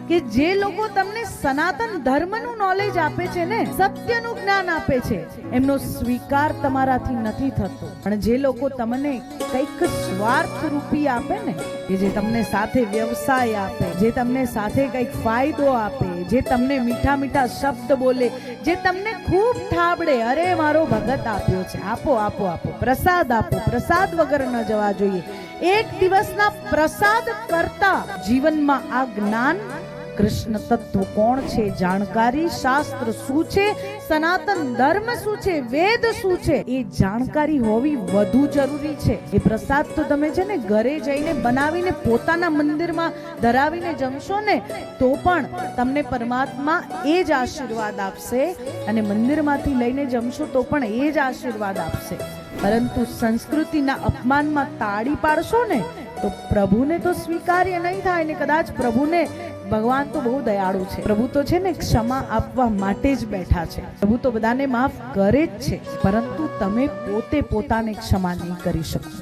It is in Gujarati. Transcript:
કે જે લોકો તમને સનાતન ધર્મનું નોલેજ આપે છે ને, સત્યનું જ્ઞાન આપે છે, એમનો સ્વીકાર તમારાથી નથી થતો. પણ જે લોકો તમને કંઈક સ્વાર્થ રૂપી આપે ને, કે જે તમને સાથે વ્યવસાય આપે, જે તમને સાથે કંઈક ફાયદો આપે, જે તમને મીઠા મીઠા શબ્દ બોલે, જે તમને ખૂબ ઠાબડે, અરે મારો ભગત આપ્યો છે, આપો આપો આપો, પ્રસાદ આપો, પ્રસાદ વગર ન જવા જોઈએ. એક દિવસના પ્રસાદ કરતા જીવનમાં આ જ્ઞાન, કૃષ્ણ તત્વ કોણ છે, જાણકારી, શાસ્ત્ર શું છે, સનાતન ધર્મ શું છે, વેદ શું છે, એ જાણકારી હોવી વધુ જરૂરી છે. એ પ્રસાદ તો તમે છે ને ઘરે જઈને બનાવીને પોતાના મંદિરમાં ધરાવીને જમશો ને તો પણ તમને પરમાત્મા એ જ આશીર્વાદ આપશે, અને મંદિરમાંથી લઈને જમશો તો પણ એ જ આશીર્વાદ આપશે. પરંતુ સંસ્કૃતિના અપમાનમાં તાળી પાડશો ને તો પ્રભુને તો સ્વીકાર્ય નહીં થાય ને. કદાચ પ્રભુને, ભગવાન તો બહુ દયાળુ છે, પ્રભુ તો છે ને ક્ષમા આપવા માટે જ બેઠા છે. પ્રભુ તો બધાને માફ કરે જ છે, પરંતુ તમે પોતે પોતાને ક્ષમા નહીં કરી શકો.